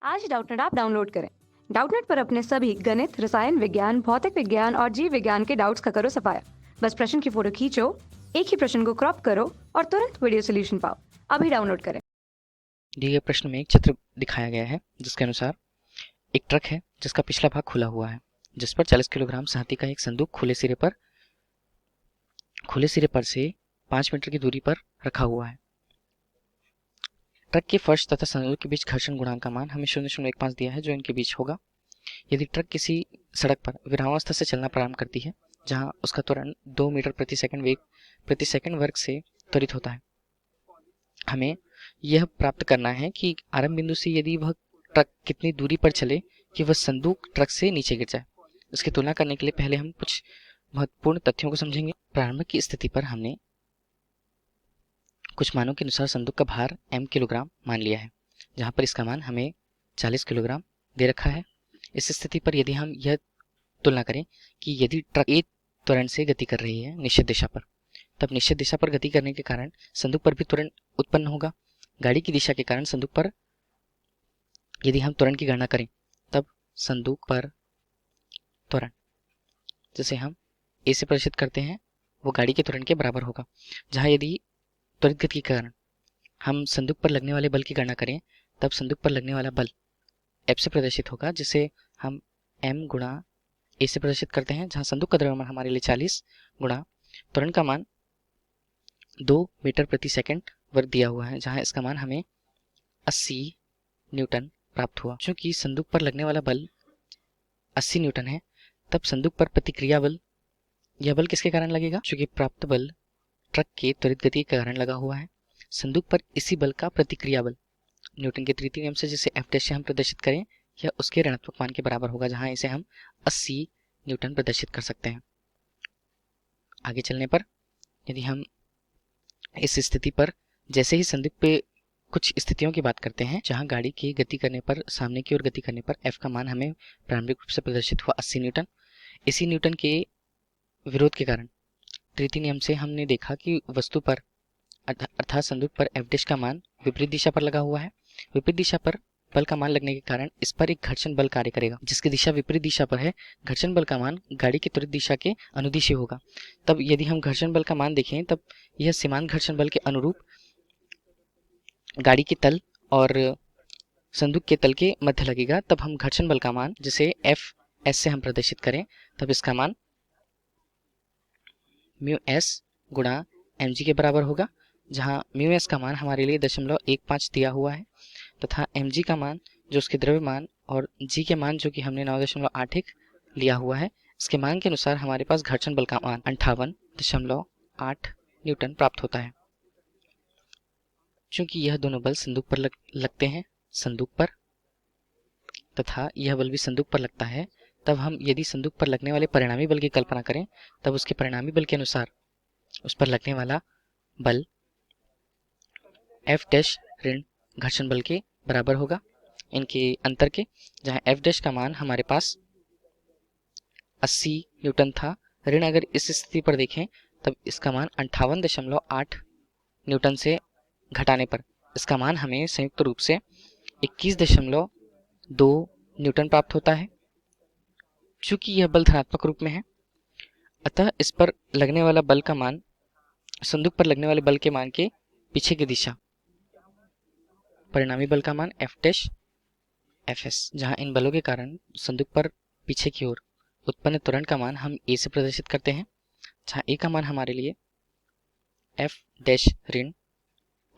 आज Doubtnut app download करें। Doubtnut पर अपने सभी गणित, रसायन विज्ञान, भौतिक विज्ञान और जीव विज्ञान के डाउट्स का करो सफाया। बस प्रश्न की फोटो खींचो, एक ही प्रश्न को क्रॉप करो और तुरंत वीडियो सोल्यूशन पाओ। अभी डाउनलोड करें। दिए गए प्रश्न में एक चित्र दिखाया गया है जिसके अनुसार एक ट्रक है जिसका पिछला भाग खुला हुआ है, जिस पर 40 किलोग्राम सहती का एक संदूक खुले सिरे पर से 5 मीटर की दूरी पर रखा हुआ है। ट्रक के फर्श तथा संदूक के बीच घर्षण गुणांक का मान हमें 0.15 दिया है, जो इनके बीच होगा। यदि ट्रक किसी सड़क पर विरामावस्था से चलना प्रारंभ करती है जहां उसका त्वरण 2 मीटर प्रति सेकंड वर्ग से त्वरित होता है, हमें यह प्राप्त करना है कि आरंभ बिंदु से यदि वह ट्रक कितनी दूरी पर चले कि वह संदूक ट्रक से नीचे गिर जाए। इसकी तुलना करने के लिए पहले हम कुछ महत्वपूर्ण तथ्यों को समझेंगे। प्रारंभ की स्थिति पर हमने कुछ मानों के अनुसार संदूक का भार m किलोग्राम मान लिया है, जहां पर इसका मान हमें 40 किलोग्राम दे रखा है। इस स्थिति पर यदि हम यह तुलना करें कि यदि ट्रक एक त्वरण से गति कर रही है निश्चित दिशा पर, तब निश्चित दिशा पर गति करने के कारण संदूक पर भी त्वरण उत्पन्न होगा। गाड़ी की दिशा के कारण संदूक पर यदि हम त्वरण की गणना करें, तब संदूक पर त्वरण जिसे हम a से प्रदर्शित करते हैं वो गाड़ी के त्वरण के बराबर होगा। जहां यदि त्वरित गति के कारण हम संदूक पर लगने वाले बल की गणना करें, तब संदूक पर लगने वाला बल F से प्रदर्शित होगा, जिसे हम m गुणा a से प्रदर्शित करते हैं। जहां संदूक का द्रव्यमान हमारे लिए 40 गुणा त्वरण का मान 2 मीटर प्रति सेकंड वर्ग दिया हुआ है, जहां इसका मान हमें 80 न्यूटन प्राप्त हुआ। चूंकि संदूक पर लगने वाला बल 80 न्यूटन है, तब संदूक पर प्रतिक्रिया बल, यह बल किसके कारण लगेगा? चूंकि प्राप्त बल ट्रक के त्वरित गति के कारण लगा हुआ है। संदूक पर इसी बल का प्रतिक्रिया बल न्यूटन के तृतीय नियम से जिसे F' से हम प्रदर्शित करें, यह उसके ऋणात्मक मान के बराबर होगा, जहां इसे हम 80 न्यूटन प्रदर्शित कर सकते हैं। आगे चलने पर यदि हम इस स्थिति पर जैसे ही संदूक पे कुछ स्थितियों की बात करते हैं जहां गाड़ी की गति करने पर, सामने की ओर गति करने पर F का मान हमें प्रारंभिक रूप से प्रदर्शित हुआ 80 न्यूटन। इसी न्यूटन के विरोध के कारण तृतीय नियम से हमने देखा कि वस्तु पर अर्थात संदूक पर F' का मान विपरीत दिशा पर लगा हुआ है। विपरीत दिशा पर बल का मान लगने के कारण इस पर एक घर्षण बल कार्य करेगा, जिसकी दिशा विपरीत दिशा पर है। घर्षण बल का मान गाड़ी की त्वरित दिशा के अनुदिशी होगा। तब यदि हम घर्षण बल का मान देखें, तब यह सीमांत घर्षण बल के अनुरूप गाड़ी के तल और संदूक के तल के मध्य लगेगा। तब हम घर्षण बल का मान जिसे F S से हम प्रदर्शित करें, तब इसका मान म्यू एस गुणा mg के बराबर होगा, जहां म्यू एस का मान हमारे लिए 0.15 दिया हुआ है तथा mg का मान जो उसके द्रव्यमान और g के मान जो कि हमने 9.81 लिया हुआ है, इसके मान के अनुसार हमारे पास घर्षण बल का मान 58.8 न्यूटन प्राप्त होता है। चूंकि यह दोनों बल संदूक पर लगते हैं संदूक पर तथा यह बल भी संदूक पर लगता है, तब हम यदि संदूक पर लगने वाले परिणामी बल की कल्पना करें, तब उसके परिणामी बल के अनुसार उस पर लगने वाला बल F' ऋण घर्षण बल के बराबर होगा इनके अंतर के, जहां F' का मान हमारे पास 80 न्यूटन था। ऋण अगर इस स्थिति पर देखें, तब इसका मान 58.8 न्यूटन से घटाने पर इसका मान हमें संयुक्त रूप से 21.2 न्यूटन प्राप्त होता है। चूंकि यह बल धनात्मक रूप में है, अतः इस पर लगने वाला बल का मान संदूक पर लगने वाले बल के मान के पीछे की दिशा, परिणामी बल का मान F' Fs, जहां इन बलों के कारण संदूक पर पीछे की ओर उत्पन्न त्वरण का मान हम a से प्रदर्शित करते हैं, जहां a का मान हमारे लिए F' ऋण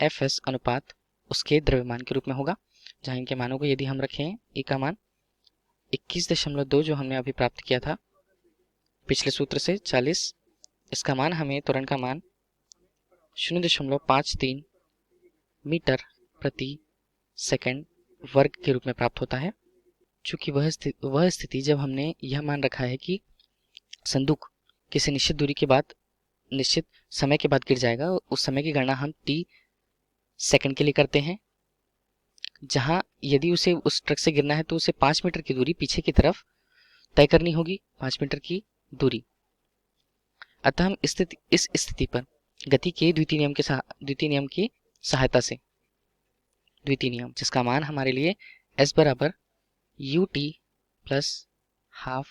Fs अनुपात उसके द्रव्यमान के रूप में होगा, जहां इनके मानों को यदि हम रखें, a का मान 21.2 जो हमने अभी प्राप्त किया था पिछले सूत्र से 40, इसका मान हमें त्वरण का मान 0.53 मीटर प्रति सेकंड वर्ग के रूप में प्राप्त होता है। चूंकि वह स्थिति जब हमने यह मान रखा है कि संदूक किसी निश्चित दूरी के बाद निश्चित समय के बाद गिर जाएगा, उस समय की गणना हम t सेकंड के लिए करते हैं, जहां यदि उसे उस ट्रक से गिरना है तो उसे 5 मीटर की दूरी पीछे की तरफ तय करनी होगी, 5 मीटर की दूरी। अतः हम इस स्थिति पर गति के द्वितीय नियम की सहायता से, द्वितीय नियम जिसका मान हमारे लिए एस बराबर U T plus half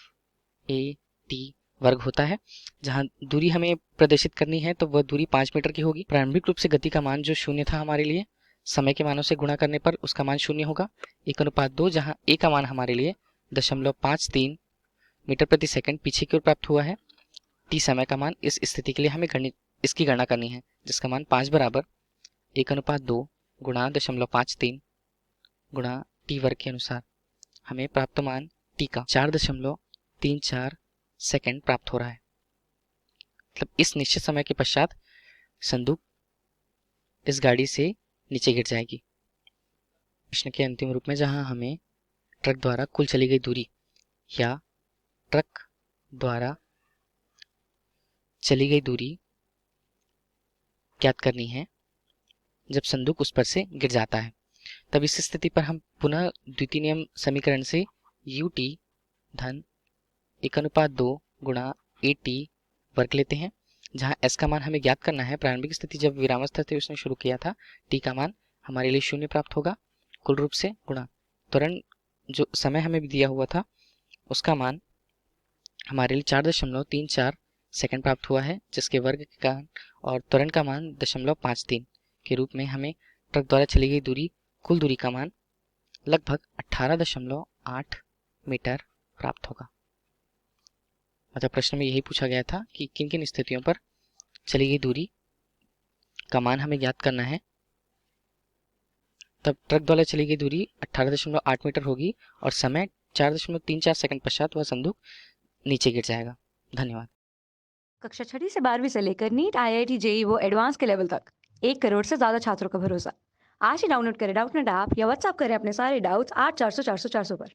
A T वर्ग होता है। जहाँ दूरी हमें प्रदर्शित करनी है तो वह दूरी 5 मीटर की होगी। प्रारंभिक रूप से गति का मान जो शून्य था हमारे लिए, समय के मानों से गुणा करने पर उसका मान शून्य होगा। 1:2, जहाँ ए का मान हमारे लिए 0.53 मीटर प्रति सेकंड पीछे की ओर प्राप्त हुआ है। टी समय का मान, इस स्थिति के लिए हमें इसकी गणना करनी है, जिसका मान 5 बराबर 1:2 गुणा 0.53 गुणा टी वर्ग के अनुसार हमें प्राप्त मान टी का 4.34 सेकंड प्राप्त हो रहा है। मतलब इस निश्चित समय के पश्चात संदूक इस गाड़ी से नीचे गिर जाएगी। प्रश्न के अंतिम रूप में, जहां हमें ट्रक द्वारा कुल चली गई दूरी या ट्रक द्वारा चली गई दूरी ज्ञात करनी है जब संदूक उस पर से गिर जाता है, तब इस स्थिति पर हम पुनः द्वितीय नियम समीकरण से यू टी धन 1:2 गुणा ए टी वर्ग लेते हैं, जहां एस का मान हमें ज्ञात करना है। प्रारंभिक स्थिति जब विरामावस्था से उसने शुरू किया था, टी का मान हमारे लिए 0 प्राप्त होगा कुल रूप से, गुणा त्वरण जो समय हमें दिया हुआ था उसका मान हमारे लिए 4.34 सेकंड प्राप्त हुआ है, जिसके वर्ग के कारण, और त्वरण का मान 0.53 के रूप में हमें ट्रक द्वारा चली गई दूरी, कुल दूरी का मान लगभग 18.8 मीटर प्राप्त होगा। मतलब प्रश्न में यही पूछा गया था कि किन किन स्थितियों पर चली गई दूरी का मान हमें ज्ञात करना है, तब ट्रक द्वारा चली गई दूरी 18.8 मीटर होगी और समय 4.34 सेकंड पश्चात वह संदूक नीचे गिर जाएगा। धन्यवाद। कक्षा 6ठी से 12वीं से लेकर नीट, IIT, JEE वो एडवांस के लेवल तक 1 करोड़ से ज्यादा छात्रों का भरोसा। आज ही डाउनलोड करें डाउटनेट ऐप या व्हाट्सएप करें अपने सारे डाउट्स 8400 400 400 पर।